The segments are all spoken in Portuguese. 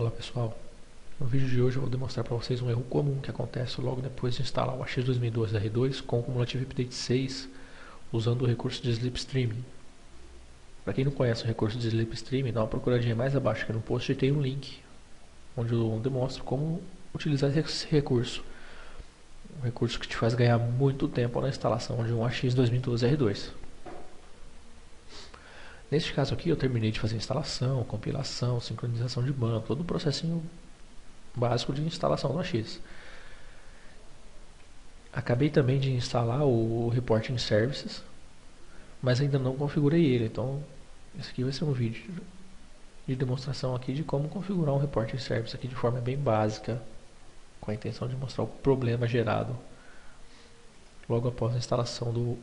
Olá pessoal, no vídeo de hoje eu vou demonstrar para vocês um erro comum que acontece logo depois de instalar o AX 2012 R2 com o Cumulative Update 6 usando o recurso de Slipstreaming. Para quem não conhece o recurso de Slipstreaming, dá uma procuradinha mais abaixo aqui no post e tem um link onde eu demonstro como utilizar esse recurso. Um recurso que te faz ganhar muito tempo na instalação de um AX 2012 R2. Neste caso aqui eu terminei de fazer a instalação, compilação, sincronização de banco, todo o processinho básico de instalação do AX. Acabei também de instalar o Reporting Services, mas ainda não configurei ele, então esse aqui vai ser um vídeo de demonstração aqui de como configurar um Reporting Service aqui de forma bem básica, com a intenção de mostrar o problema gerado logo após a instalação do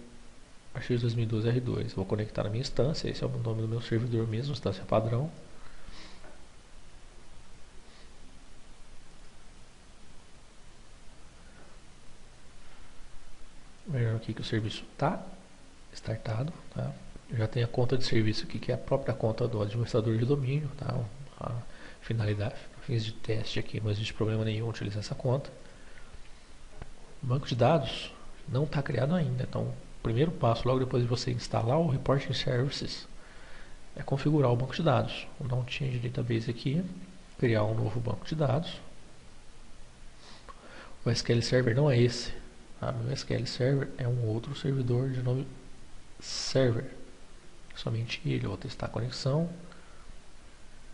AX 2012 R2. Vou conectar a minha instância, esse é o nome do meu servidor mesmo, instância padrão. Vejam aqui que o serviço está startado, tá? Eu já tenho a conta de serviço aqui, que é a própria conta do administrador de domínio, tá? A finalidade, fins de teste aqui, não existe problema nenhum utilizar essa conta. O banco de dados não está criado ainda, então o primeiro passo, logo depois de você instalar o Reporting Services, é configurar o banco de dados. Vou dar um change database aqui, criar um novo banco de dados. O SQL Server não é esse. Meu SQL Server é um outro servidor de nome Server. Somente ele. Eu vou testar a conexão.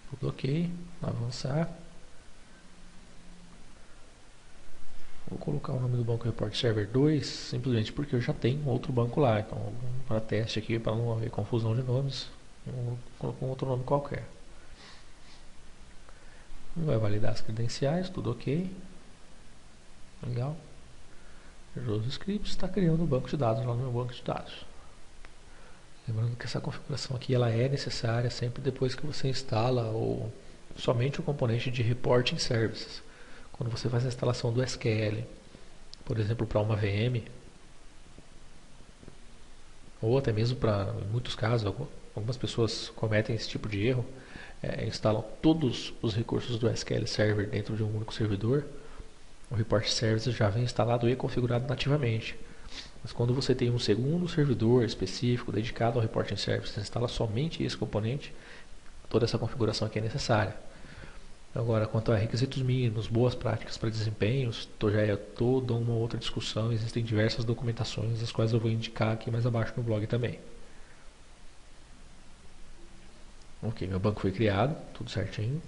Tudo ok. Avançar. Vou colocar o nome do banco Report Server 2, simplesmente porque eu já tenho outro banco lá. Então, para teste aqui, para não haver confusão de nomes, eu vou colocar um outro nome qualquer. Vai validar as credenciais, tudo ok. Legal. Os scripts está criando o banco de dados lá no meu banco de dados. Lembrando que essa configuração aqui ela é necessária sempre depois que você instala somente o componente de Reporting Services. Quando você faz a instalação do SQL, por exemplo, para uma VM, ou até mesmo para, em muitos casos, algumas pessoas cometem esse tipo de erro, instalam todos os recursos do SQL Server dentro de um único servidor. O Report Services já vem instalado e configurado nativamente. Mas quando você tem um segundo servidor específico dedicado ao Reporting Service, você instala somente esse componente, toda essa configuração aqui é necessária. Agora, quanto a requisitos mínimos, boas práticas para desempenhos, já é toda uma outra discussão, existem diversas documentações, as quais eu vou indicar aqui mais abaixo no blog também. Ok, meu banco foi criado, tudo certinho.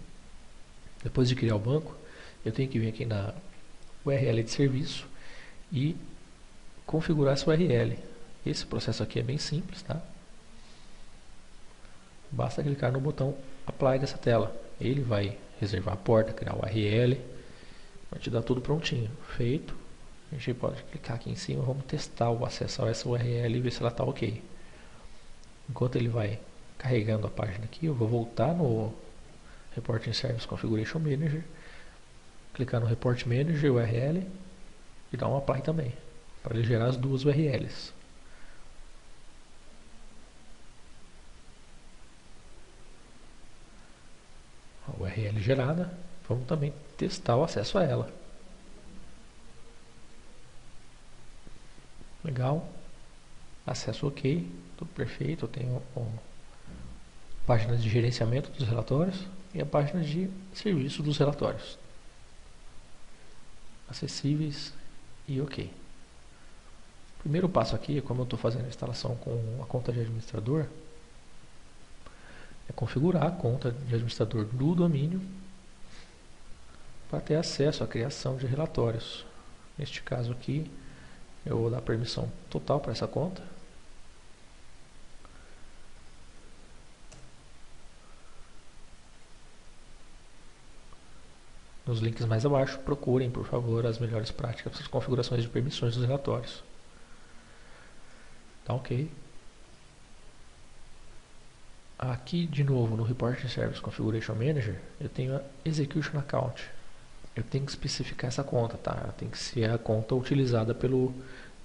Depois de criar o banco, eu tenho que vir aqui na URL de serviço e configurar essa URL. Esse processo aqui é bem simples, tá? Basta clicar no botão Apply dessa tela. Ele vai reservar a porta, criar o URL, vai te dar tudo prontinho. Feito, a gente pode clicar aqui em cima, vamos testar o acesso a essa URL e ver se ela está ok. Enquanto ele vai carregando a página aqui, eu vou voltar no Reporting Service Configuration Manager, clicar no Report Manager URL e dar um Apply também, para ele gerar as duas URLs. A URL gerada, vamos também testar o acesso a ela. Legal, acesso ok, tudo perfeito. Eu tenho a página de gerenciamento dos relatórios e a página de serviço dos relatórios. Acessíveis e ok. O primeiro passo aqui, como eu estou fazendo a instalação com a conta de administrador, é configurar a conta de administrador do domínio para ter acesso à criação de relatórios. Neste caso aqui, eu vou dar permissão total para essa conta. Nos links mais abaixo, procurem, por favor, as melhores práticas para as configurações de permissões dos relatórios. Tá ok. Aqui, de novo, no Reporting Service Configuration Manager, eu tenho a Execution Account. Eu tenho que especificar essa conta, tá? Ela tem que ser a conta utilizada pelo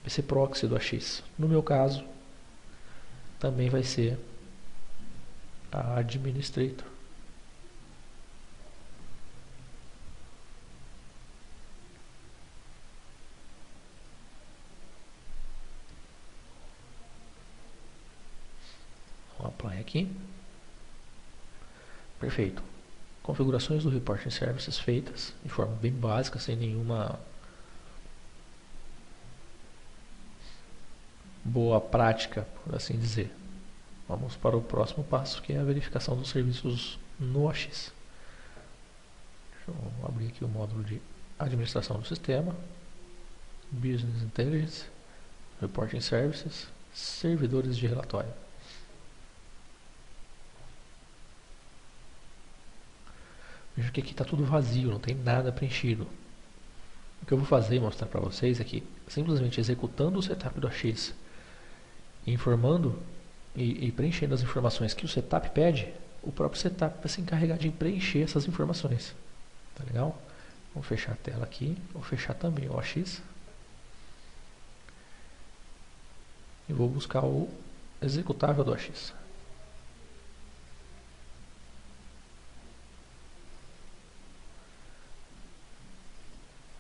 PC Proxy do AX. No meu caso, também vai ser a Administrator. aqui. Perfeito. Configurações do Reporting Services feitas de forma bem básica, sem nenhuma boa prática, por assim dizer. Vamos para o próximo passo, que é a verificação dos serviços no AX. Deixa eu abrir aqui o módulo de administração do sistema, Business Intelligence, Reporting Services, servidores de relatório. Veja que aqui está tudo vazio, não tem nada preenchido. O que eu vou fazer e mostrar para vocês é que, simplesmente executando o setup do AX, informando e preenchendo as informações que o setup pede, o próprio setup vai se encarregar de preencher essas informações. Tá legal? Vou fechar a tela aqui, vou fechar também o AX e vou buscar o executável do AX.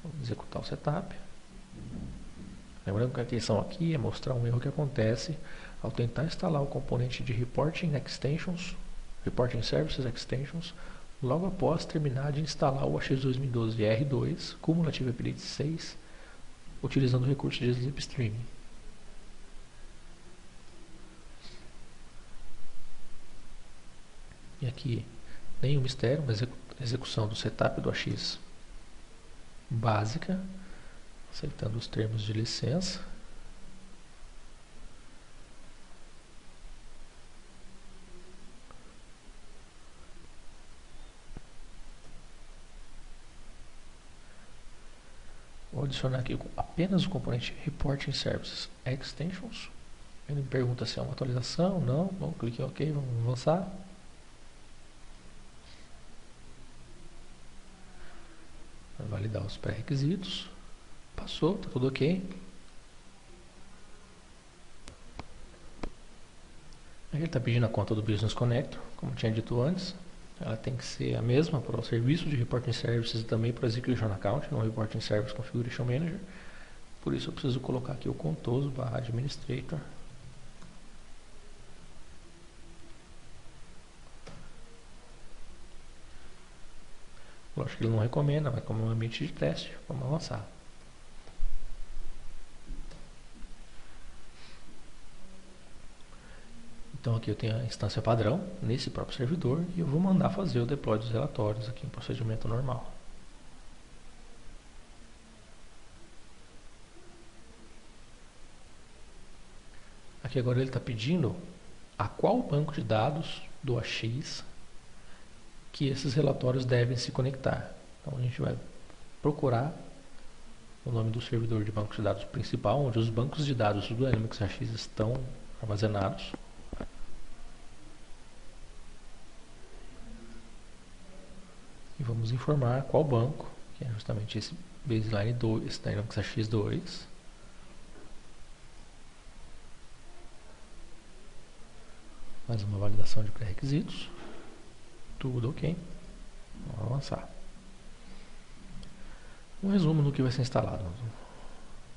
Vou executar o setup. Lembrando que a intenção aqui é mostrar um erro que acontece ao tentar instalar o componente de Reporting Extensions, Reporting Services Extensions, logo após terminar de instalar o AX 2012 R2 Cumulative Update 6, utilizando o recurso de Slipstream. E aqui, nenhum mistério, uma execução do setup do AX básica, aceitando os termos de licença. Vou adicionar aqui apenas o componente Reporting Services Extensions. Ele me pergunta se é uma atualização, não. Bom, clique em OK, vamos avançar. Vai validar os pré-requisitos. Passou, está tudo ok. Aqui ele está pedindo a conta do Business Connector, como eu tinha dito antes. Ela tem que ser a mesma para o serviço de Reporting Services e também para o Execution Account, no Reporting Service Configuration Manager. Por isso eu preciso colocar aqui o contoso/administrator. Lógico que ele não recomenda, mas como é um ambiente de teste, vamos avançar. Então aqui eu tenho a instância padrão nesse próprio servidor e eu vou mandar fazer o deploy dos relatórios aqui em procedimento normal. Aqui agora ele está pedindo a qual banco de dados do AX que esses relatórios devem se conectar. Então a gente vai procurar o nome do servidor de banco de dados principal, onde os bancos de dados do Dynamics AX estão armazenados. E vamos informar qual banco, que é justamente esse baseline 2, esse Dynamics AX2. Mais uma validação de pré-requisitos. Tudo ok. Vamos avançar. Um resumo do que vai ser instalado.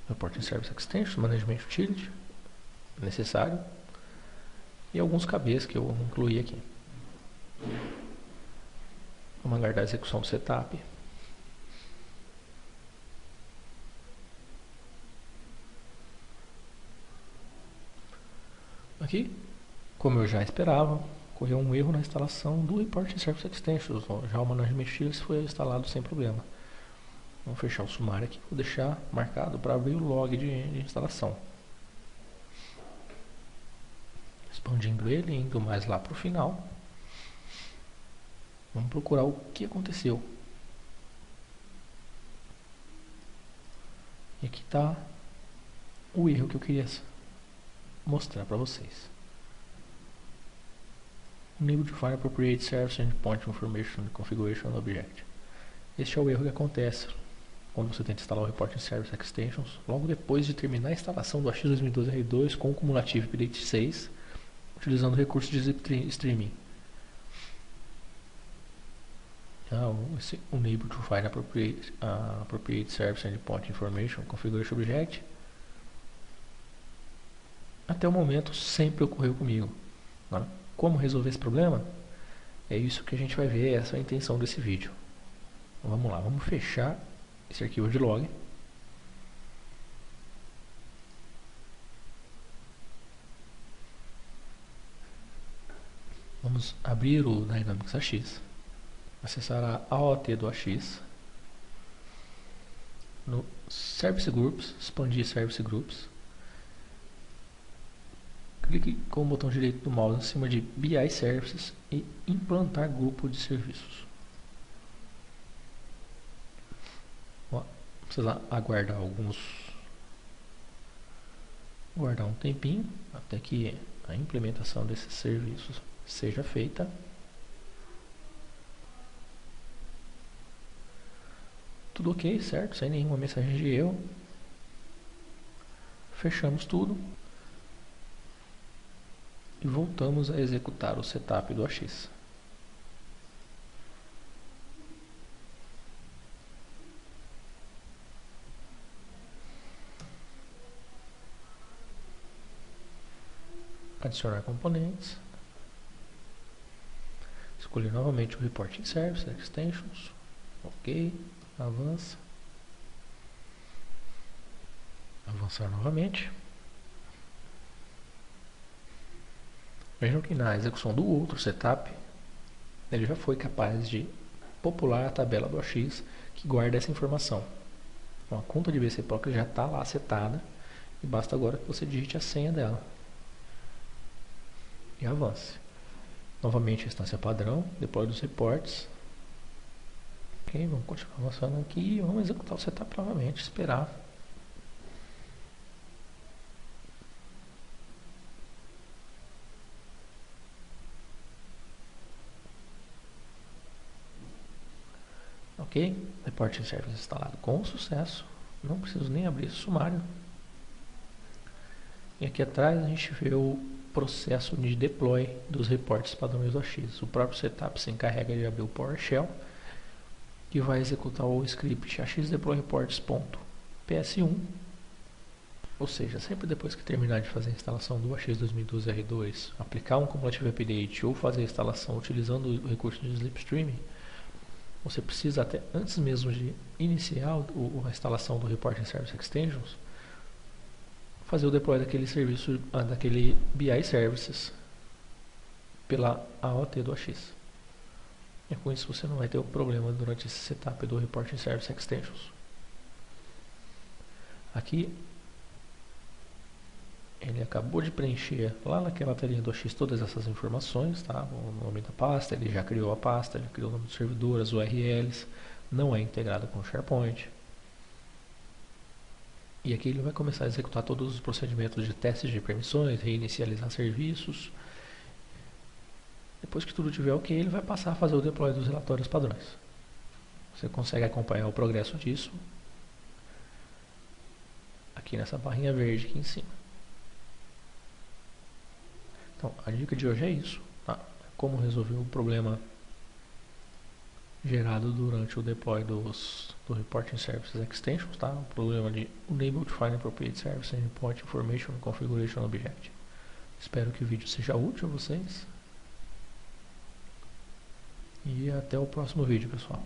Reporting Service Extension, Management Utility, necessário. E alguns KBs que eu incluí aqui. Vamos aguardar a execução do setup. Aqui, como eu já esperava, ocorreu um erro na instalação do Reporting Service Extensions. Já o Management Utility foi instalado sem problema. Vamos fechar o sumário aqui, vou deixar marcado para abrir o log de instalação. Expandindo ele, indo mais lá para o final. Vamos procurar o que aconteceu. E aqui está o erro que eu queria mostrar para vocês. Enable Define Appropriate Service Endpoint Information Configuration Object. Este é o erro que acontece quando você tenta instalar o Reporting Service Extensions, logo depois de terminar a instalação do AX 2012 R2 com o Cumulative Update 6, utilizando o recurso de Slipstream. Esse Enable to Find Appropriate Service Endpoint Information Configuration Object, até o momento sempre ocorreu comigo, né? como resolver esse problema? É isso que a gente vai ver, essa é a intenção desse vídeo. Então, vamos lá, vamos fechar esse arquivo de log. Vamos abrir o Dynamics AX, acessar a AOT do AX, no Service Groups, expandir Service Groups, clique com o botão direito do mouse em cima de BI Services e implantar grupo de serviços. Precisa aguardar um tempinho até que a implementação desses serviços seja feita. Tudo ok, certo? Sem nenhuma mensagem de erro. Fechamos tudo e voltamos a executar o setup do AX. Adicionar componentes. Escolher novamente o Reporting Service Extensions. Ok. Avança. Avançar novamente. Vejam que na execução do outro setup, ele já foi capaz de popular a tabela do AX que guarda essa informação. Então, a conta de BC Proxy já está lá setada e basta agora que você digite a senha dela. E avance. Novamente a instância padrão, deploy dos reports. Ok, vamos continuar avançando aqui e vamos executar o setup novamente, esperar. Ok, Reporting Service instalado com sucesso. Não preciso nem abrir esse sumário. E aqui atrás a gente vê o processo de deploy dos reportes padrões do AX. O próprio setup se encarrega de abrir o PowerShell, que vai executar o script axdeployreports.ps1. Ou seja, sempre depois que terminar de fazer a instalação do AX 2012 R2, aplicar um cumulative update ou fazer a instalação utilizando o recurso de Slipstream, você precisa, até antes mesmo de iniciar a instalação do Reporting Service Extensions, fazer o deploy daquele serviço, daquele BI Services pela AOT do AX. E com isso você não vai ter um problema durante esse setup do Reporting Service Extensions. Aqui ele acabou de preencher lá naquela telinha do AX todas essas informações, tá? O nome da pasta, ele já criou a pasta, ele criou o nome do servidor, as URLs, não é integrado com o SharePoint. E aqui ele vai começar a executar todos os procedimentos de testes de permissões, reinicializar serviços. Depois que tudo estiver ok, ele vai passar a fazer o deploy dos relatórios padrões. Você consegue acompanhar o progresso disso aqui nessa barrinha verde aqui em cima. Então, a dica de hoje é isso, tá? Como resolver o problema gerado durante o deploy do Reporting Services Extensions, tá? O problema de Unable to Find Appropriate Service and Report Information Configuration Object. Espero que o vídeo seja útil a vocês. E até o próximo vídeo, pessoal.